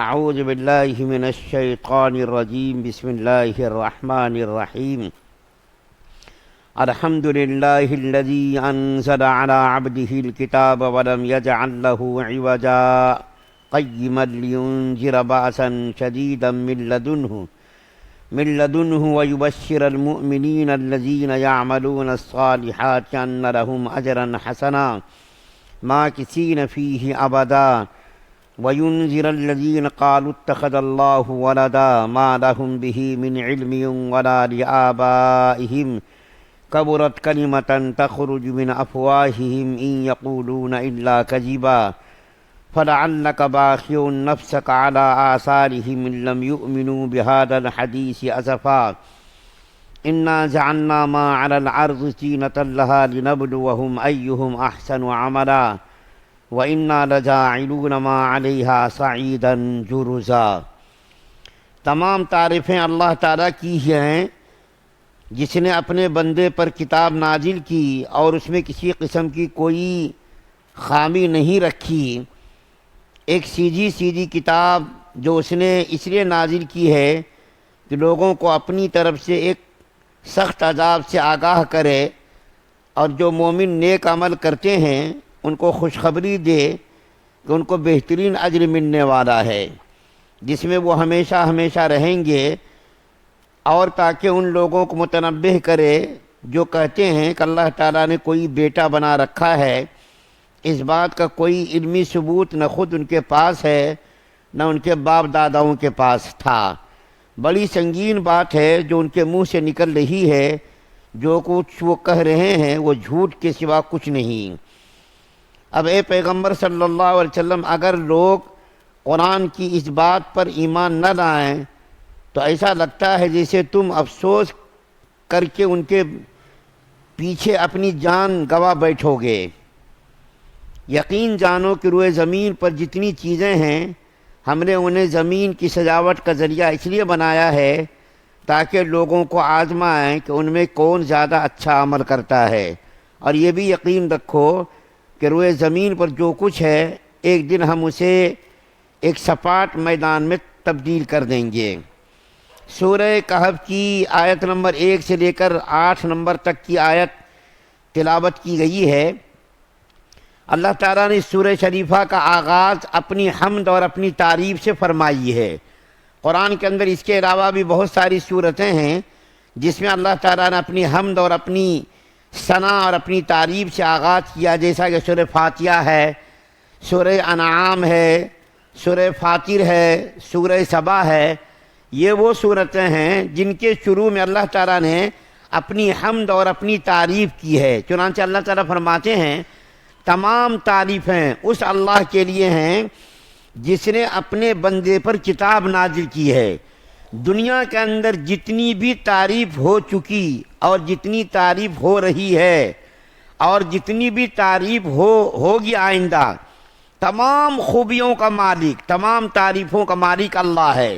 اعوذ باللہ من الشیطان الرجیم بسم اللہ الرحمن الرحیم الحمد للہ الذی انزل علی عبده الكتاب ولم يجعل له عوجا قیما لینذر بأسا شدیدا من لدنه ويبشر المؤمنین الذین یعملون الصالحات ان لهم اجرا حسنا ماکثین فیہ ابدا وَيُنذِرَ الَّذِينَ قَالُوا اتَّخَذَ اللَّهُ وَلَدًا مَا لَهُم بِهِ مِنْ عِلْمٍ وَلَا لِآبَائِهِمْ كَبُرَتْ كَلِمَةً تَخْرُجُ مِنْ أَفْوَاهِهِمْ إِنْ يَقُولُونَ إِلَّا كَذِبًا فَلَعَلَّكَ بَاخِعٌ نَفْسَكَ عَلَى آثَارِهِمْ إِن لَّمْ يُؤْمِنُوا بِهَذَا الْحَدِيثِ أَسَفًا إِنَّا جَعَلْنَا مَا عَلَى الْأَرْضِ زِينَةً لَّهَا لِنَبْلُوَهُمْ أَيُّهُمْ أَحْسَنُ عَمَلًا وَإِنَّا لَجَاعِلُونَ مَا عَلَيْهَا صَعِيدًا جُرُزًا۔ تمام تعریفیں اللہ تعالیٰ کی ہیں جس نے اپنے بندے پر کتاب نازل کی اور اس میں کسی قسم کی کوئی خامی نہیں رکھی۔ ایک سیدھی کتاب جو اس نے اس لیے نازل کی ہے کہ لوگوں کو اپنی طرف سے ایک سخت عذاب سے آگاہ کرے، اور جو مومن نیک عمل کرتے ہیں ان کو خوشخبری دے کہ ان کو بہترین اجر ملنے والا ہے جس میں وہ ہمیشہ رہیں گے، اور تاکہ ان لوگوں کو متنبہ کرے جو کہتے ہیں کہ اللہ تعالیٰ نے کوئی بیٹا بنا رکھا ہے۔ اس بات کا کوئی علمی ثبوت نہ خود ان کے پاس ہے نہ ان کے باپ داداؤں کے پاس تھا۔ بڑی سنگین بات ہے جو ان کے منہ سے نکل رہی ہے۔ جو کچھ وہ کہہ رہے ہیں وہ جھوٹ کے سوا کچھ نہیں۔ اب اے پیغمبر صلی اللہ علیہ وسلم، اگر لوگ قرآن کی اس بات پر ایمان نہ لائیں تو ایسا لگتا ہے جیسے تم افسوس کر کے ان کے پیچھے اپنی جان گوا بیٹھو گے۔ یقین جانو کہ روئے زمین پر جتنی چیزیں ہیں ہم نے انہیں زمین کی سجاوٹ کا ذریعہ اس لیے بنایا ہے تاکہ لوگوں کو آزمائیں کہ ان میں کون زیادہ اچھا عمل کرتا ہے، اور یہ بھی یقین رکھو کہ روئے زمین پر جو کچھ ہے ایک دن ہم اسے ایک سپاٹ میدان میں تبدیل کر دیں گے۔ سورہ کہف کی آیت نمبر 1 سے لے کر 8 نمبر تک کی آیت تلاوت کی گئی ہے۔ اللہ تعالیٰ نے سورہ شریفہ کا آغاز اپنی حمد اور اپنی تعریف سے فرمائی ہے۔ قرآن کے اندر اس کے علاوہ بھی بہت ساری صورتیں ہیں جس میں اللہ تعالیٰ نے اپنی حمد اور اپنی ثنا اور اپنی تعریف سے آغاز کیا، جیسا کہ سورہ فاتحہ ہے، سورہ انعام ہے، سورہ فاطر ہے، سورہ سبا ہے۔ یہ وہ صورتیں ہیں جن کے شروع میں اللہ تعالیٰ نے اپنی حمد اور اپنی تعریف کی ہے۔ چنانچہ اللہ تعالیٰ فرماتے ہیں تمام تعریفیں اس اللہ کے لیے ہیں جس نے اپنے بندے پر کتاب نازل کی ہے۔ دنیا کے اندر جتنی بھی تعریف ہو چکی اور جتنی تعریف ہو رہی ہے اور جتنی بھی تعریف ہوگی آئندہ، تمام خوبیوں کا مالک، تمام تعریفوں کا مالک اللہ ہے۔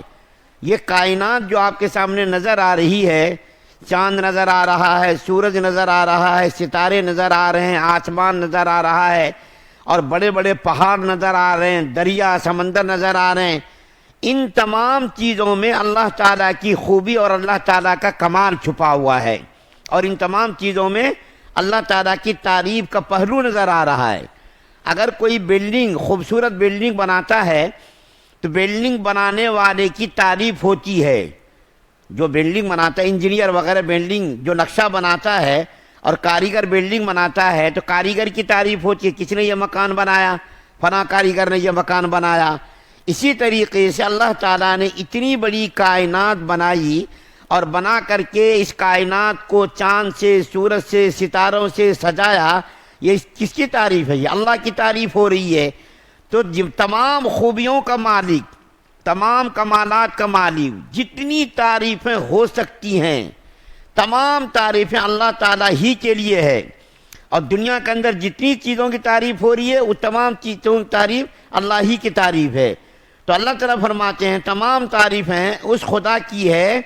یہ کائنات جو آپ کے سامنے نظر آ رہی ہے، چاند نظر آ رہا ہے، سورج نظر آ رہا ہے، ستارے نظر آ رہے ہیں، آسمان نظر آ رہا ہے، اور بڑے بڑے پہاڑ نظر آ رہے ہیں، دریا سمندر نظر آ رہے ہیں، ان تمام چیزوں میں اللہ تعالیٰ کی خوبی اور اللہ تعالیٰ کا کمال چھپا ہوا ہے، اور ان تمام چیزوں میں اللہ تعالیٰ کی تعریف کا پہلو نظر آ رہا ہے۔ اگر کوئی بلڈنگ، خوبصورت بلڈنگ بناتا ہے تو بلڈنگ بنانے والے کی تعریف ہوتی ہے۔ جو بلڈنگ بناتا ہے، انجینئر وغیرہ بلڈنگ جو نقشہ بناتا ہے اور کاریگر بلڈنگ بناتا ہے تو کاریگر کی تعریف ہوتی ہے، کس نے یہ مکان بنایا، فلاں کاریگر نے یہ مکان بنایا۔ اسی طریقے سے اللہ تعالیٰ نے اتنی بڑی کائنات بنائی اور بنا کر کے اس کائنات کو چاند سے، سورج سے، ستاروں سے سجایا۔ یہ کس کی تعریف ہے؟ یہ اللہ کی تعریف ہو رہی ہے۔ تو تمام خوبیوں کا مالک، تمام کمالات کا مالک، جتنی تعریفیں ہو سکتی ہیں تمام تعریفیں اللہ تعالیٰ ہی کے لیے ہے، اور دنیا کے اندر جتنی چیزوں کی تعریف ہو رہی ہے وہ تمام چیزوں کی تعریف اللہ ہی کی تعریف ہے۔ تو اللہ تعالیٰ فرماتے ہیں تمام تعریفیں اس خدا کی ہے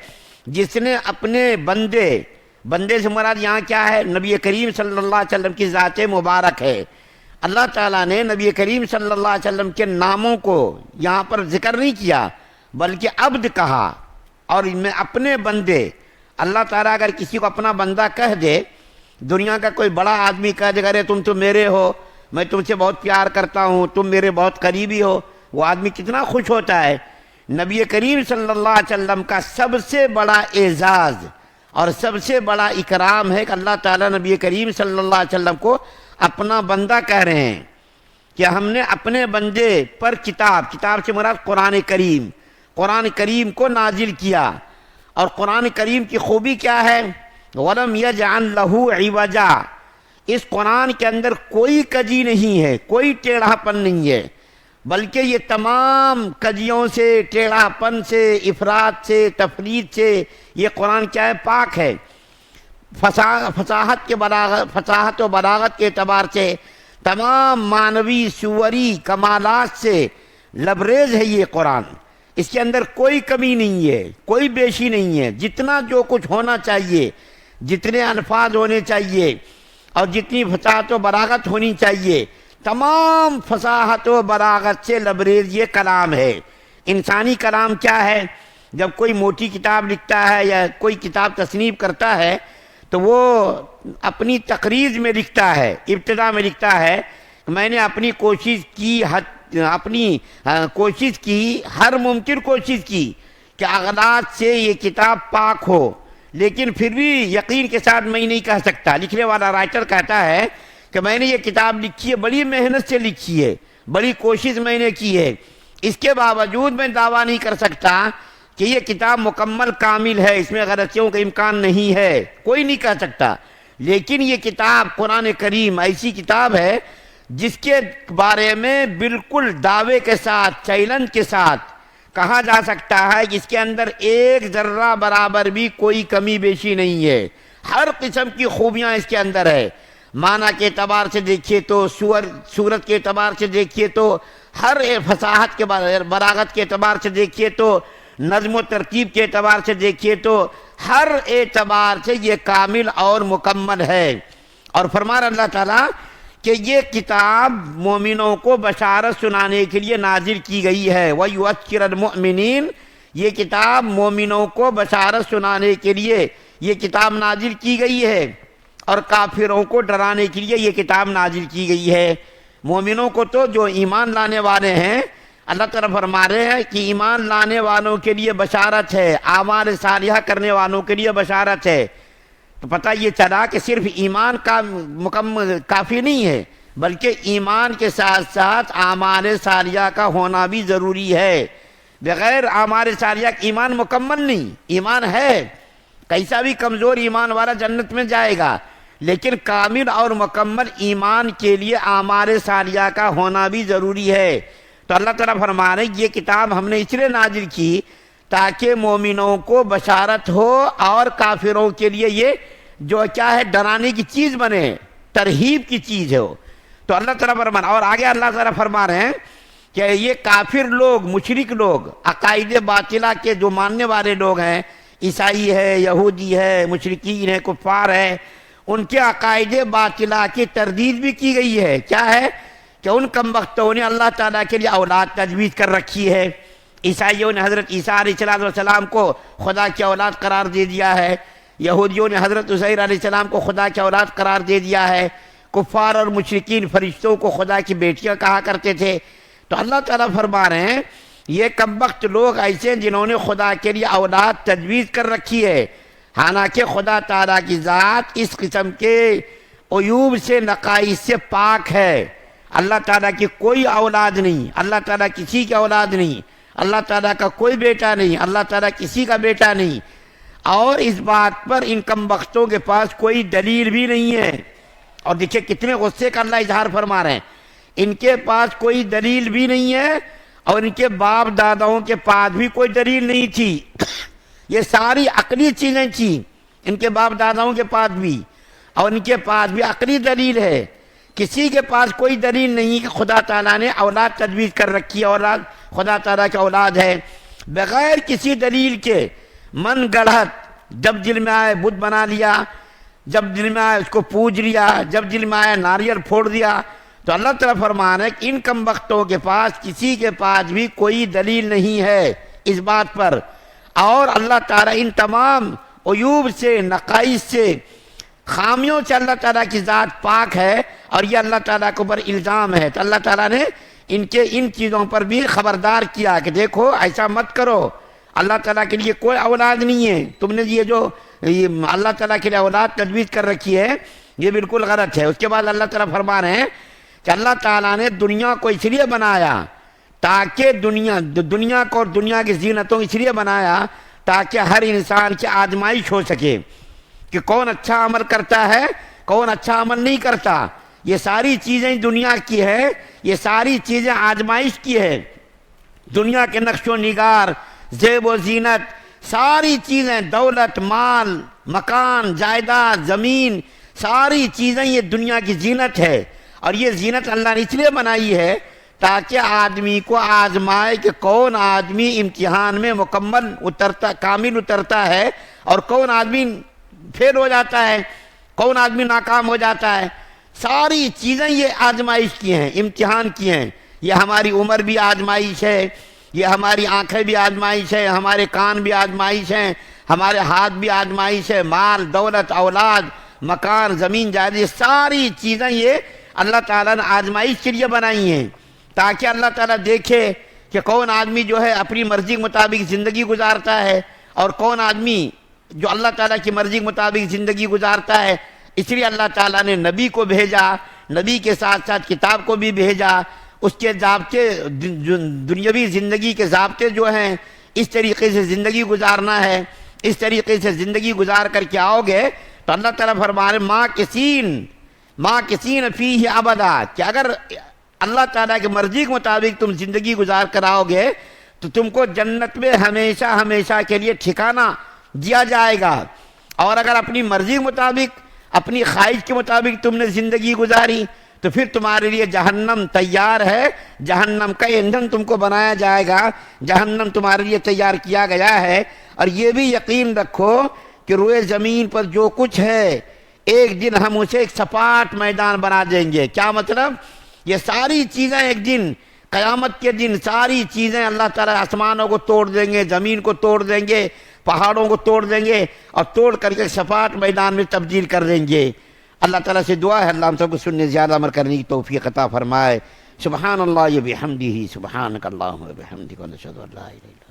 جس نے اپنے بندے سے مراد یہاں کیا ہے؟ نبی کریم صلی اللہ علیہ وسلم کی ذات مبارک ہے۔ اللہ تعالیٰ نے نبی کریم صلی اللہ علیہ وسلم کے ناموں کو یہاں پر ذکر نہیں کیا بلکہ عبد کہا، اور میں اپنے بندے، اللہ تعالیٰ اگر کسی کو اپنا بندہ کہہ دے، دنیا کا کوئی بڑا آدمی کہہ دے ارے تم تو میرے ہو، میں تم سے بہت پیار کرتا ہوں، تم میرے بہت قریبی ہو، وہ آدمی کتنا خوش ہوتا ہے۔ نبی کریم صلی اللہ علیہ وسلم کا سب سے بڑا اعزاز اور سب سے بڑا اکرام ہے کہ اللہ تعالیٰ نبی کریم صلی اللہ علیہ وسلم کو اپنا بندہ کہہ رہے ہیں کہ ہم نے اپنے بندے پر کتاب سے مراد قرآن کریم کو نازل کیا۔ اور قرآن کریم کی خوبی کیا ہے؟ وَلَمْ يَجْعَلْ لَهُ عِوَجًا، اس قرآن کے اندر کوئی کجی نہیں ہے، کوئی ٹیڑھا پن نہیں ہے، بلکہ یہ تمام کجیوں سے، ٹیڑھا پن سے، افراط سے، تفرید سے یہ قرآن کیا ہے؟ پاک ہے۔ فصاحت و بلاغت کے اعتبار سے، تمام معنوی صوری کمالات سے لبریز ہے یہ قرآن۔ اس کے اندر کوئی کمی نہیں ہے، کوئی بیشی نہیں ہے، جتنا جو کچھ ہونا چاہیے، جتنے الفاظ ہونے چاہیے اور جتنی فصاحت و بلاغت ہونی چاہیے، تمام فصاحت و بلاغت سے لبریز یہ کلام ہے۔ انسانی کلام کیا ہے؟ جب کوئی موٹی کتاب لکھتا ہے یا کوئی کتاب تصنیف کرتا ہے تو وہ اپنی تقریر میں لکھتا ہے، ابتدا میں لکھتا ہے میں نے اپنی کوشش کی، ہر ممکن کوشش کی کہ اغلاط سے یہ کتاب پاک ہو، لیکن پھر بھی یقین کے ساتھ میں نہیں کہہ سکتا۔ لکھنے والا رائٹر کہتا ہے کہ میں نے یہ کتاب لکھی ہے، بڑی محنت سے لکھی ہے، بڑی کوشش میں نے کی ہے، اس کے باوجود میں دعویٰ نہیں کر سکتا کہ یہ کتاب مکمل کامل ہے، اس میں غلطیوں کا امکان نہیں ہے، کوئی نہیں کہہ سکتا۔ لیکن یہ کتاب قرآن کریم ایسی کتاب ہے جس کے بارے میں بالکل دعوے کے ساتھ، چیلنج کے ساتھ کہا جا سکتا ہے کہ اس کے اندر ایک ذرہ برابر بھی کوئی کمی بیشی نہیں ہے، ہر قسم کی خوبیاں اس کے اندر ہے۔ معنی کے اعتبار سے دیکھیے تو، صورت کے اعتبار سے دیکھیے تو، ہر فصاحت کے بلاغت کے اعتبار سے دیکھیے تو، نظم و ترتیب کے اعتبار سے دیکھیے تو، ہر اعتبار سے یہ کامل اور مکمل ہے۔ اور فرمان اللہ تعالیٰ کہ یہ کتاب مومنوں کو بشارت سنانے کے لیے نازل کی گئی ہے۔ وَيُذَكِّرَ الْمُؤْمِنِينَ، یہ کتاب مومنوں کو بشارت سنانے کے لیے یہ کتاب نازل کی گئی ہے، اور کافروں کو ڈرانے کے لیے یہ کتاب نازل کی گئی ہے۔ مومنوں کو تو جو ایمان لانے والے ہیں، اللہ تعالیٰ فرما رہے ہیں کہ ایمان لانے والوں کے لیے بشارت ہے، اعمال صالحہ کرنے والوں کے لیے بشارت ہے۔ تو پتہ یہ چلا کہ صرف ایمان کا مکمل کافی نہیں ہے، بلکہ ایمان کے ساتھ ساتھ اعمال صالحہ کا ہونا بھی ضروری ہے۔ بغیر اعمال صالحہ ایمان مکمل نہیں۔ ایمان ہے، کیسا بھی کمزور ایمان والا جنت میں جائے گا، لیکن کامل اور مکمل ایمان کے لیے اعمال صالحہ کا ہونا بھی ضروری ہے۔ تو اللہ تعالیٰ فرما رہے ہیں یہ کتاب ہم نے اس لیے نازل کی تاکہ مومنوں کو بشارت ہو، اور کافروں کے لیے یہ جو کیا ہے ڈرانے کی چیز بنے، ترہیب کی چیز ہو۔ تو اللہ تعالیٰ فرما، اور آگے اللہ تعالیٰ فرما رہے ہیں کہ یہ کافر لوگ، مشرک لوگ، عقائد باطلہ کے جو ماننے والے لوگ ہیں، عیسائی ہے، یہودی ہے، مشرکین ہے، کفار ہے، ان کے عقائد باطلہ کی تردید بھی کی گئی ہے۔ کیا ہے کہ ان کمبختوں نے اللہ تعالیٰ کے لیے اولاد تجویز کر رکھی ہے۔ عیسائیوں نے حضرت عیسیٰ علیہ السلام کو خدا کی اولاد قرار دے دیا ہے، یہودیوں نے حضرت عزیر علیہ السلام کو خدا کی اولاد قرار دے دیا ہے، کفار اور مشرکین فرشتوں کو خدا کی بیٹیاں کہا کرتے تھے۔ تو اللہ تعالیٰ فرما رہے ہیں یہ کمبخت لوگ ایسے ہیں جنہوں نے خدا کے لیے اولاد تجویز کر رکھی ہے، حالانکہ خدا تعالیٰ کی ذات اس قسم کے عیوب سے، نقائص سے پاک ہے۔ اللہ تعالیٰ کی کوئی اولاد نہیں، اللہ تعالیٰ کسی کی اولاد نہیں، اللہ تعالیٰ کا کوئی بیٹا نہیں، اللہ تعالیٰ کسی کا بیٹا نہیں، اور اس بات پر ان کمبختوں کے پاس کوئی دلیل بھی نہیں ہے۔ اور دیکھیں کتنے غصے کا اللہ اظہار فرما رہے ہیں، ان کے پاس کوئی دلیل بھی نہیں ہے، اور ان کے باپ داداؤں کے پاس بھی کوئی دلیل نہیں تھی۔ یہ ساری عقلی چیزیں تھیں ان کے باپ داداؤں کے پاس بھی، اور ان کے پاس بھی عقلی دلیل ہے۔ کسی کے پاس کوئی دلیل نہیں کہ خدا تعالیٰ نے اولاد تجویز کر رکھی ہے، اولاد خدا تعالیٰ کی اولاد ہے، بغیر کسی دلیل کے من گڑھت جب دل میں آئے بت بنا لیا، جب دل میں آئے اس کو پوج لیا، جب دل میں آئے ناریل پھوڑ دیا، تو اللہ تعالیٰ فرما رہے ہیں کہ ان کم بختوں کے پاس کسی کے پاس بھی کوئی دلیل نہیں ہے اس بات پر، اور اللہ تعالیٰ ان تمام عیوب سے، نقائص سے، خامیوں سے اللہ تعالیٰ کی ذات پاک ہے، اور یہ اللہ تعالیٰ کے اوپر الزام ہے۔ تو اللہ تعالیٰ نے ان چیزوں پر بھی خبردار کیا کہ دیکھو ایسا مت کرو، اللہ تعالیٰ کے لیے کوئی اولاد نہیں ہے، تم نے یہ جو اللہ تعالیٰ کے لیے اولاد تجویز کر رکھی ہے یہ بالکل غلط ہے۔ اس کے بعد اللہ تعالیٰ فرما رہے ہیں کہ اللہ تعالیٰ نے دنیا کو اس لیے بنایا تاکہ دنیا کو اور دنیا کی زینتوں اس لیے بنایا تاکہ ہر انسان کی آزمائش ہو سکے کہ کون اچھا عمل کرتا ہے، کون اچھا عمل نہیں کرتا۔ یہ ساری چیزیں دنیا کی ہے، یہ ساری چیزیں آزمائش کی ہے۔ دنیا کے نقش و نگار، زیب و زینت، ساری چیزیں، دولت، مال، مکان، جائیداد، زمین، ساری چیزیں یہ دنیا کی زینت ہے، اور یہ زینت اللہ نے اس لیے بنائی ہے تاکہ آدمی کو آزمائے کہ کون آدمی امتحان میں کامل اترتا ہے اور کون آدمی فیل ہو جاتا ہے، کون آدمی ناکام ہو جاتا ہے۔ ساری چیزیں یہ آزمائش کی ہیں، امتحان کی ہیں۔ یہ ہماری عمر بھی آزمائش ہے، یہ ہماری آنکھیں بھی آزمائش ہے، ہمارے کان بھی آزمائش ہیں، ہمارے ہاتھ بھی آزمائش ہے، مال، دولت، اولاد، مکان، زمین، جائیداد، یہ ساری چیزیں یہ اللہ تعالیٰ نے آزمائش کے لیے بنائی ہیں تاکہ اللہ تعالیٰ دیکھے کہ کون آدمی جو ہے اپنی مرضی کے مطابق زندگی گزارتا ہے اور کون آدمی جو اللہ تعالیٰ کی مرضی کے مطابق زندگی گزارتا ہے۔ اس لیے اللہ تعالیٰ نے نبی کو بھیجا، نبی کے ساتھ ساتھ کتاب کو بھی بھیجا، اس کے ضابطے، دنیاوی زندگی کے ضابطے جو ہیں اس طریقے سے زندگی گزارنا ہے، اس طریقے سے زندگی گزار کر کے آؤ گے تو اللہ تعالیٰ فرما رہے ماں کسین فیہ ابدا، کہ اگر اللہ تعالیٰ کی مرضی کے مطابق تم زندگی گزار کر آؤ گے تو تم کو جنت میں ہمیشہ ہمیشہ کے لیے ٹھکانہ دیا جائے گا، اور اگر اپنی مرضی کے مطابق، اپنی خواہش کے مطابق تم نے زندگی گزاری تو پھر تمہارے لیے جہنم تیار ہے، جہنم کا ایندھن تم کو بنایا جائے گا، جہنم تمہارے لیے تیار کیا گیا ہے۔ اور یہ بھی یقین رکھو کہ روئے زمین پر جو کچھ ہے ایک دن ہم اسے ایک سپاٹ میدان بنا دیں گے۔ کیا مطلب؟ یہ ساری چیزیں ایک دن، قیامت کے دن ساری چیزیں اللہ تعالیٰ آسمانوں کو توڑ دیں گے، زمین کو توڑ دیں گے، پہاڑوں کو توڑ دیں گے، اور توڑ کر کے سپاٹ میدان میں تبدیل کر دیں گے۔ اللہ تعالیٰ سے دعا ہے اللہ ہم سب کو سننے زیادہ عمل کرنے کی توفیق عطا فرمائے۔ سبحان اللہ بحمدہ، سبحانک اللہم وبحمدک، ونشہد ان لا الہ الا انت۔